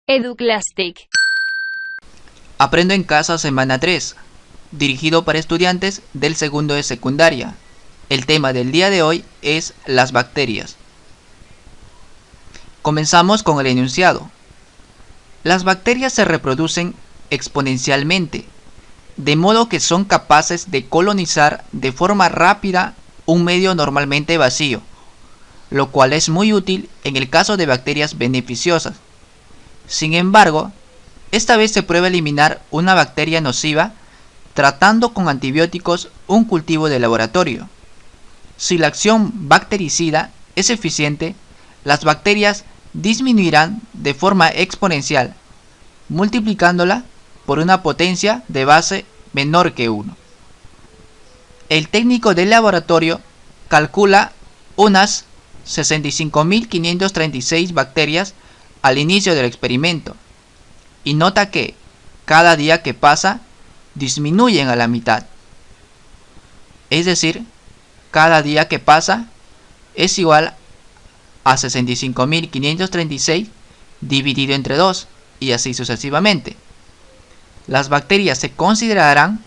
Educlastic. Aprendo en casa semana 3, dirigido para estudiantes del segundo de secundaria. El tema del día de hoy es las bacterias. Comenzamos con el enunciado. Las bacterias se reproducen exponencialmente, de modo que son capaces de colonizar de forma rápida un medio normalmente vacío, lo cual es muy útil en el caso de bacterias beneficiosas. Sin embargo, esta vez se prueba eliminar una bacteria nociva tratando con antibióticos un cultivo de laboratorio. Si la acción bactericida es eficiente, las bacterias disminuirán de forma exponencial, multiplicándola por una potencia de base menor que 1. El técnico del laboratorio calcula unas 65.536 bacterias al inicio del experimento y nota que cada día que pasa disminuyen a la mitad. Es decir, cada día que pasa es igual a 65.536 dividido entre 2 y así sucesivamente. Las bacterias se considerarán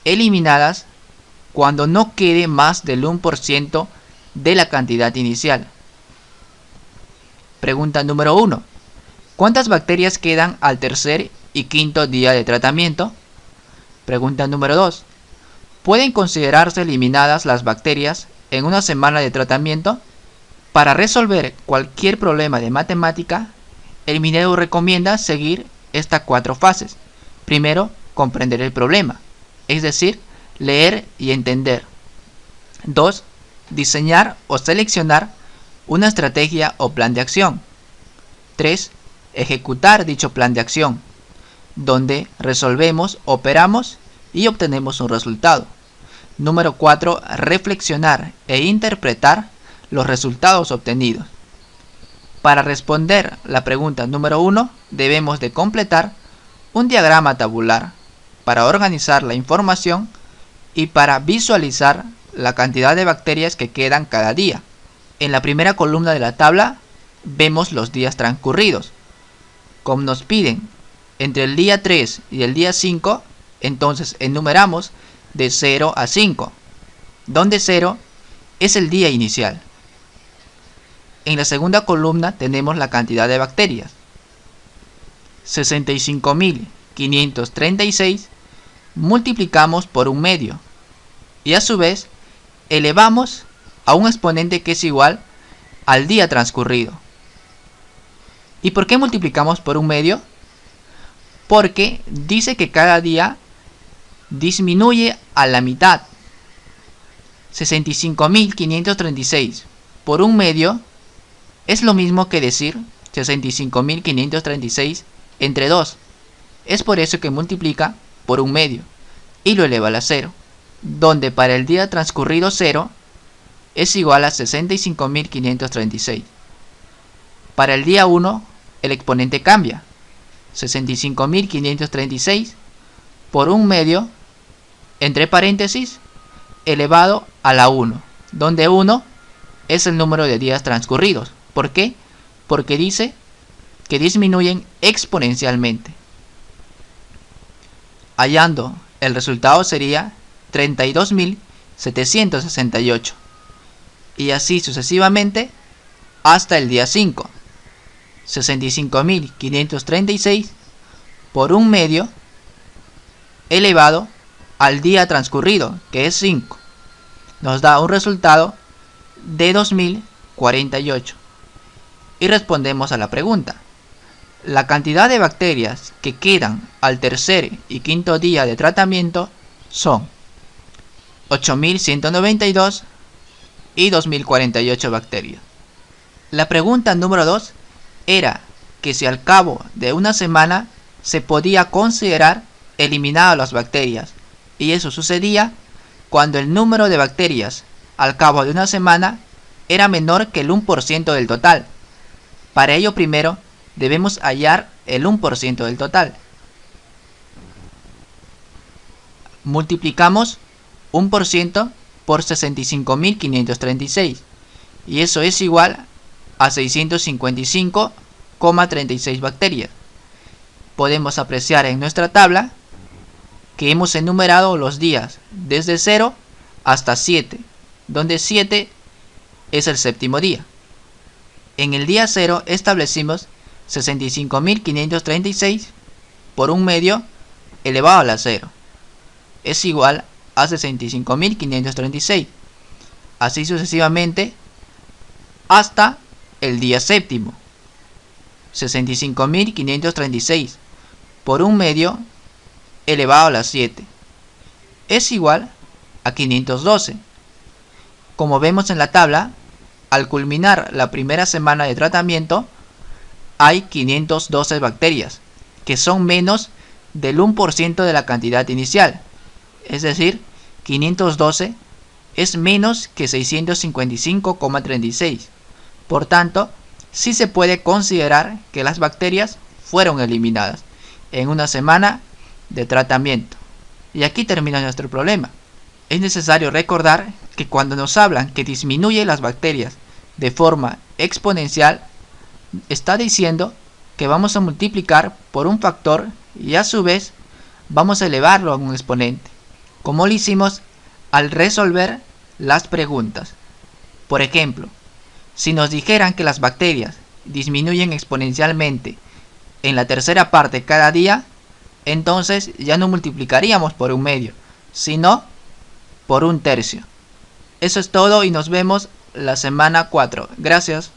eliminadas cuando no quede más del 1% de la cantidad inicial. Pregunta número 1. ¿Cuántas bacterias quedan al tercer y quinto día de tratamiento? Pregunta número 2. ¿Pueden considerarse eliminadas las bacterias en una semana de tratamiento? Para resolver cualquier problema de matemática, el Minedu recomienda seguir estas 4 fases. Primero, comprender el problema, es decir, leer y entender. 2. Diseñar o seleccionar una estrategia o plan de acción. 3. Ejecutar dicho plan de acción, donde resolvemos, operamos y obtenemos un resultado. Número 4. Reflexionar e interpretar los resultados obtenidos. Para responder la pregunta número 1, debemos de completar un diagrama tabular para organizar la información y para visualizar la cantidad de bacterias que quedan cada día. En la primera columna de la tabla vemos los días transcurridos. Como nos piden entre el día 3 y el día 5, entonces enumeramos de 0 a 5, donde 0 es el día inicial. En la segunda columna tenemos la cantidad de bacterias. 65.536 multiplicamos por un medio y a su vez elevamos a un exponente que es igual al día transcurrido. ¿Y por qué multiplicamos por un medio? Porque dice que cada día disminuye a la mitad. 65.536 por un medio es lo mismo que decir 65.536 entre 2. Es por eso que multiplica por un medio y lo eleva a la 0, donde para el día transcurrido 0 es igual a 65.536. Para el día 1 el exponente cambia. 65.536 por un medio entre paréntesis elevado a la 1, donde 1 es el número de días transcurridos. ¿Por qué? Porque dice que disminuyen exponencialmente. Hallando el resultado sería 32.768 y así sucesivamente hasta el día 5. 65.536 por un medio elevado al día transcurrido, que es 5. Nos da un resultado de 2048. Y respondemos a la pregunta. La cantidad de bacterias que quedan al tercer y quinto día de tratamiento son 8.192 y 2.048 bacterias. La pregunta número 2 era que si al cabo de una semana se podía considerar eliminadas las bacterias, y eso sucedía cuando el número de bacterias al cabo de una semana era menor que el 1% del total. Para ello primero debemos hallar el 1% del total. Multiplicamos 1% por 65.536 y eso es igual a 655,5 1.536 bacterias. Podemos apreciar en nuestra tabla que hemos enumerado los días desde 0 hasta 7, donde 7 es el séptimo día. En el día 0 establecimos 65.536 por un medio elevado a la 0. Es igual a 65.536. Así sucesivamente hasta el día séptimo. 65.536 por un medio elevado a la 7 es igual a 512. Como vemos en la tabla, al culminar la primera semana de tratamiento hay 512 bacterias, que son menos del 1% de la cantidad inicial. Es decir, 512 es menos que 655,36. Por tanto, sí se puede considerar que las bacterias fueron eliminadas en una semana de tratamiento. Y aquí termina nuestro problema. Es necesario recordar que cuando nos hablan que disminuye las bacterias de forma exponencial, está diciendo que vamos a multiplicar por un factor y a su vez vamos a elevarlo a un exponente, como lo hicimos al resolver las preguntas. Por ejemplo, si nos dijeran que las bacterias disminuyen exponencialmente en la tercera parte cada día, entonces ya no multiplicaríamos por un medio, sino por un tercio. Eso es todo y nos vemos la semana 4. Gracias.